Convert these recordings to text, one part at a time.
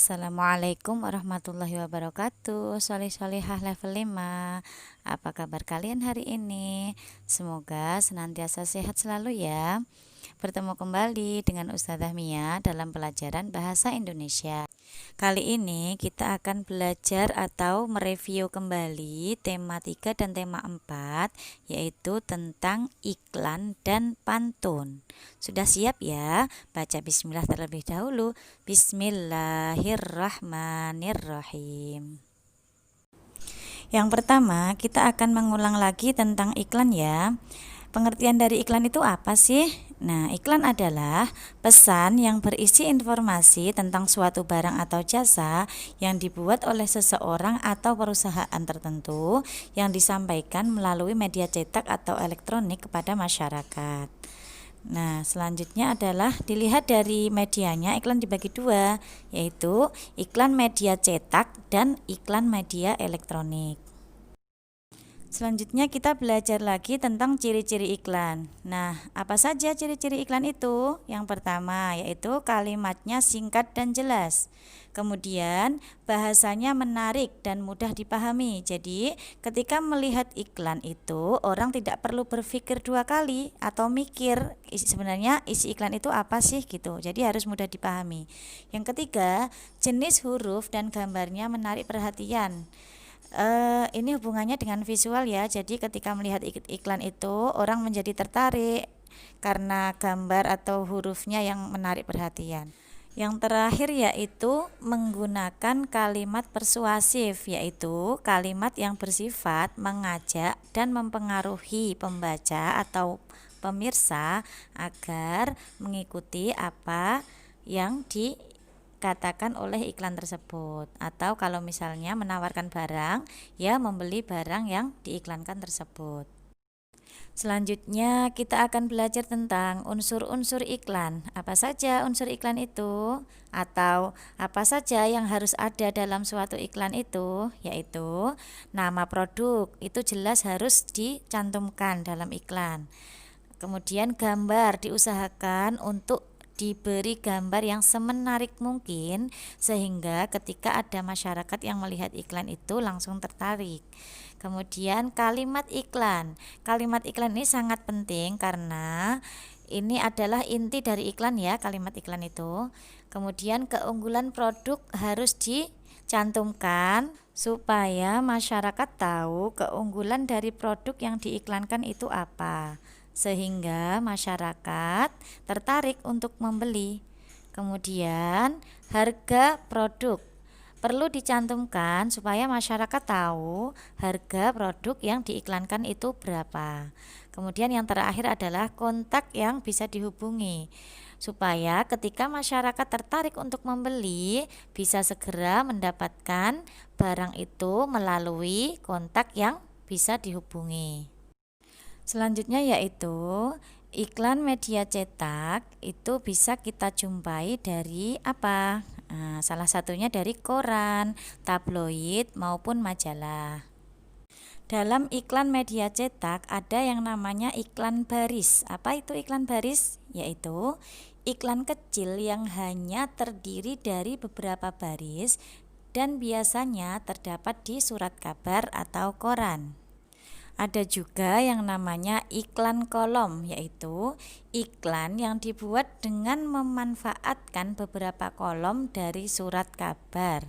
Assalamualaikum warahmatullahi wabarakatuh. Sholih-sholihah level 5. Apa kabar kalian hari ini? Semoga senantiasa sehat selalu ya. Bertemu kembali dengan Ustazah Mia dalam pelajaran Bahasa Indonesia. Kali ini kita akan belajar atau mereview kembali tema 3 dan tema 4, yaitu tentang iklan dan pantun. Sudah siap ya? Baca bismillah terlebih dahulu. Bismillahirrahmanirrahim. Yang pertama, kita akan mengulang lagi tentang iklan ya. Pengertian dari iklan itu apa sih? Nah, iklan adalah pesan yang berisi informasi tentang suatu barang atau jasa yang dibuat oleh seseorang atau perusahaan tertentu yang disampaikan melalui media cetak atau elektronik kepada masyarakat. Nah, selanjutnya adalah dilihat dari medianya. Iklan dibagi dua, yaitu iklan media cetak dan iklan media elektronik. Selanjutnya kita belajar lagi tentang ciri-ciri iklan. Nah, apa saja ciri-ciri iklan itu? Yang pertama yaitu kalimatnya singkat dan jelas. Kemudian bahasanya menarik dan mudah dipahami. Jadi ketika melihat iklan itu orang tidak perlu berpikir dua kali atau mikir sebenarnya isi iklan itu apa sih gitu. Jadi harus mudah dipahami. Yang ketiga, jenis huruf dan gambarnya menarik perhatian. Ini hubungannya dengan visual ya. Jadi ketika melihat iklan itu orang menjadi tertarik karena gambar atau hurufnya yang menarik perhatian. Yang terakhir yaitu menggunakan kalimat persuasif, yaitu kalimat yang bersifat mengajak dan mempengaruhi pembaca atau pemirsa agar mengikuti apa yang katakan oleh iklan tersebut, atau kalau misalnya menawarkan barang ya membeli barang yang diiklankan tersebut. Selanjutnya kita akan belajar tentang unsur-unsur iklan. Apa saja unsur iklan itu atau apa saja yang harus ada dalam suatu iklan itu, yaitu nama produk itu jelas harus dicantumkan dalam iklan. Kemudian gambar diusahakan untuk diberi gambar yang semenarik mungkin sehingga ketika ada masyarakat yang melihat iklan itu langsung tertarik. Kemudian kalimat iklan. Kalimat iklan ini sangat penting karena ini adalah inti dari iklan ya, kalimat iklan itu. Kemudian keunggulan produk harus dicantumkan supaya masyarakat tahu keunggulan dari produk yang diiklankan itu apa, sehingga masyarakat tertarik untuk membeli. Kemudian harga produk perlu dicantumkan supaya masyarakat tahu harga produk yang diiklankan itu berapa. Kemudian yang terakhir adalah kontak yang bisa dihubungi supaya ketika masyarakat tertarik untuk membeli bisa segera mendapatkan barang itu melalui kontak yang bisa dihubungi. Selanjutnya yaitu iklan media cetak itu bisa kita jumpai dari apa? Nah, salah satunya dari koran, tabloid maupun majalah. Dalam iklan media cetak ada yang namanya iklan baris. Apa itu iklan baris? Yaitu iklan kecil yang hanya terdiri dari beberapa baris dan biasanya terdapat di surat kabar atau koran. Ada juga yang namanya iklan kolom, yaitu iklan yang dibuat dengan memanfaatkan beberapa kolom dari surat kabar.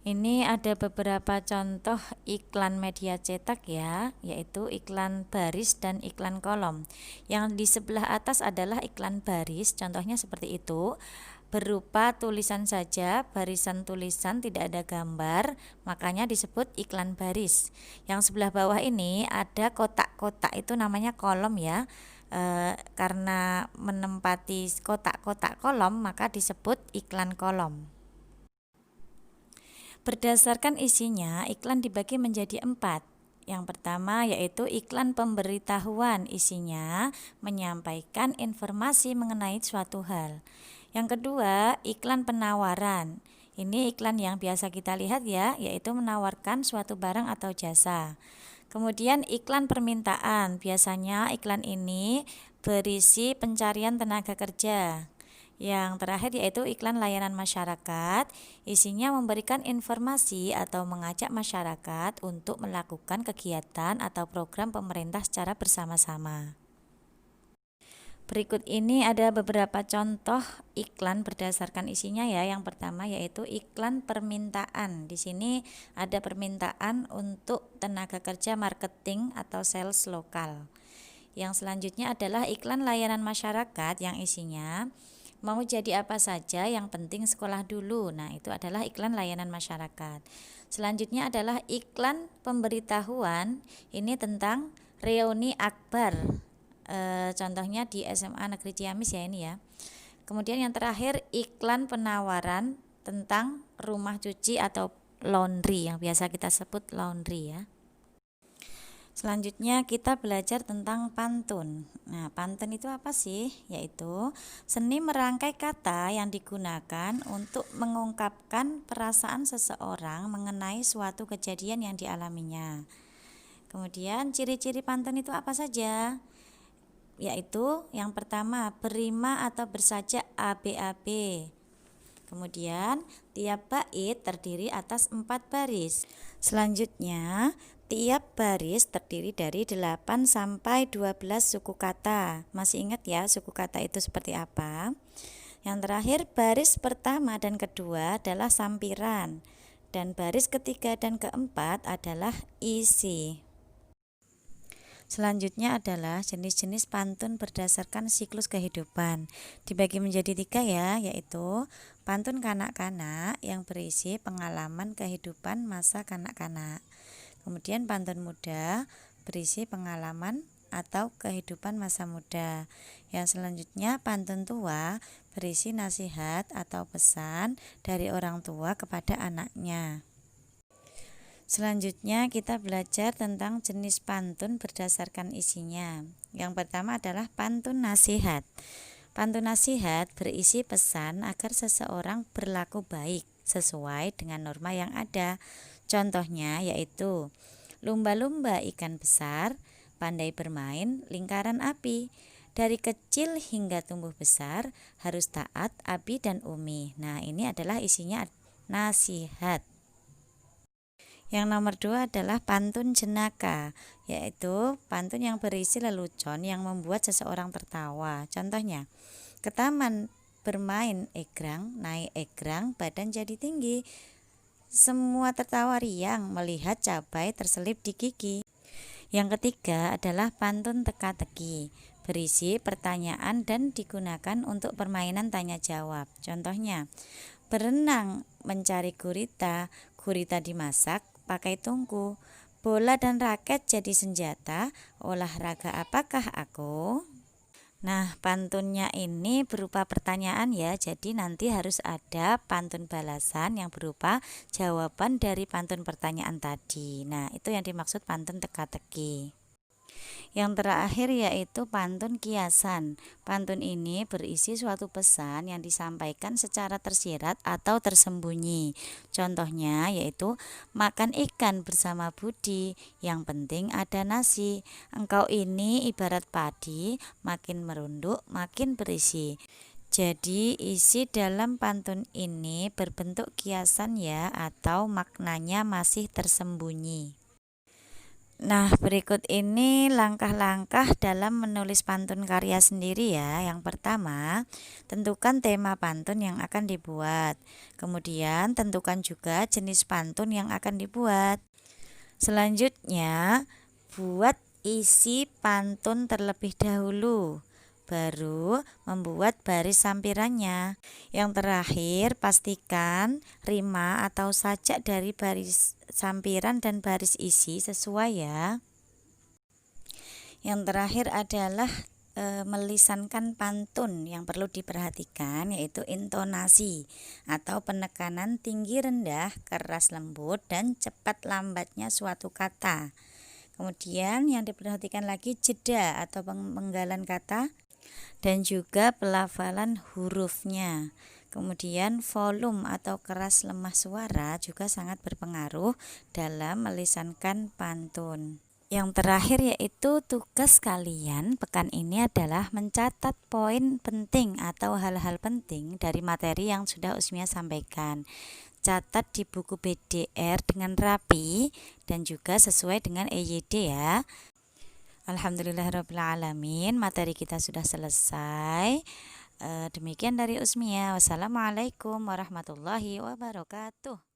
Ini ada beberapa contoh iklan media cetak ya, yaitu iklan baris dan iklan kolom. Yang di sebelah atas adalah iklan baris, contohnya seperti itu. Berupa tulisan saja, barisan tulisan tidak ada gambar, makanya disebut iklan baris. Yang sebelah bawah ini ada kotak-kotak, itu namanya kolom ya. Karena menempati kotak-kotak kolom maka disebut iklan kolom. Berdasarkan isinya, iklan dibagi menjadi 4. Yang pertama yaitu iklan pemberitahuan, isinya menyampaikan informasi mengenai suatu hal. Yang kedua, iklan penawaran. Ini iklan yang biasa kita lihat ya, yaitu menawarkan suatu barang atau jasa. Kemudian iklan permintaan. Biasanya iklan ini berisi pencarian tenaga kerja. Yang terakhir yaitu iklan layanan masyarakat, isinya memberikan informasi atau mengajak masyarakat untuk melakukan kegiatan atau program pemerintah secara bersama-sama. Berikut ini ada beberapa contoh iklan berdasarkan isinya ya. Yang pertama yaitu iklan permintaan. Di sini ada permintaan untuk tenaga kerja marketing atau sales lokal. Yang selanjutnya adalah iklan layanan masyarakat yang isinya mau jadi apa saja yang penting sekolah dulu. Nah, itu adalah iklan layanan masyarakat. Selanjutnya adalah iklan pemberitahuan. Ini tentang reuni akbar. Contohnya di SMA Negeri Ciamis ya ini ya. Kemudian yang terakhir iklan penawaran tentang rumah cuci atau laundry yang biasa kita sebut laundry ya. Selanjutnya kita belajar tentang pantun. Nah, pantun itu apa sih? Yaitu seni merangkai kata yang digunakan untuk mengungkapkan perasaan seseorang mengenai suatu kejadian yang dialaminya. Kemudian ciri-ciri pantun itu apa saja? Yaitu yang pertama berima atau bersajak ABAB. Kemudian tiap bait terdiri atas 4 baris. Selanjutnya tiap baris terdiri dari 8 sampai 12 suku kata. Masih ingat ya suku kata itu seperti apa? Yang terakhir baris pertama dan kedua adalah sampiran. Dan baris ketiga dan keempat adalah isi. Selanjutnya adalah jenis-jenis pantun berdasarkan siklus kehidupan. Dibagi menjadi 3 ya, yaitu pantun kanak-kanak yang berisi pengalaman kehidupan masa kanak-kanak. Kemudian pantun muda berisi pengalaman atau kehidupan masa muda. Yang selanjutnya pantun tua berisi nasihat atau pesan dari orang tua kepada anaknya. Selanjutnya kita belajar tentang jenis pantun berdasarkan isinya. Yang pertama adalah pantun nasihat. Pantun nasihat berisi pesan agar seseorang berlaku baik sesuai dengan norma yang ada. Contohnya yaitu lumba-lumba ikan besar, pandai bermain lingkaran api. Dari kecil hingga tumbuh besar harus taat abi dan umi. Nah, ini adalah isinya nasihat. Yang nomor 2 adalah pantun jenaka, yaitu pantun yang berisi lelucon yang membuat seseorang tertawa. Contohnya, ke taman bermain egrang, naik egrang, badan jadi tinggi. Semua tertawa riang melihat cabai terselip di gigi. Yang ketiga adalah pantun teka-teki, berisi pertanyaan dan digunakan untuk permainan tanya jawab. Contohnya, berenang mencari gurita, gurita dimasak pakai tungku, bola dan raket jadi senjata, olahraga apakah aku? Nah, pantunnya ini berupa pertanyaan ya, jadi nanti harus ada pantun balasan yang berupa jawaban dari pantun pertanyaan tadi. Nah, itu yang dimaksud pantun teka-teki. Yang terakhir yaitu pantun kiasan. Pantun ini berisi suatu pesan yang disampaikan secara tersirat atau tersembunyi. Contohnya yaitu makan ikan bersama Budi, yang penting ada nasi. Engkau ini ibarat padi, makin merunduk makin berisi. Jadi isi dalam pantun ini berbentuk kiasan ya, atau maknanya masih tersembunyi. Nah, berikut ini langkah-langkah dalam menulis pantun karya sendiri ya. Yang pertama, tentukan tema pantun yang akan dibuat. Kemudian, tentukan juga jenis pantun yang akan dibuat. Selanjutnya, buat isi pantun terlebih dahulu, baru membuat baris sampirannya. Yang terakhir, pastikan rima atau sajak dari baris sampiran dan baris isi sesuai ya. Yang terakhir adalah melisankan pantun. Yang perlu diperhatikan yaitu intonasi atau penekanan tinggi rendah, keras lembut, dan cepat lambatnya suatu kata. Kemudian yang diperhatikan lagi jeda atau penggalan kata dan juga pelafalan hurufnya. Kemudian volume atau keras lemah suara juga sangat berpengaruh dalam melisankan pantun. Yang terakhir yaitu tugas kalian pekan ini adalah mencatat poin penting atau hal-hal penting dari materi yang sudah Usmia sampaikan. Catat di buku BDR dengan rapi dan juga sesuai dengan EYD ya. Alhamdulillahirrabbilalamin, materi kita sudah selesai. Demikian dari Usmia. Wassalamualaikum warahmatullahi wabarakatuh.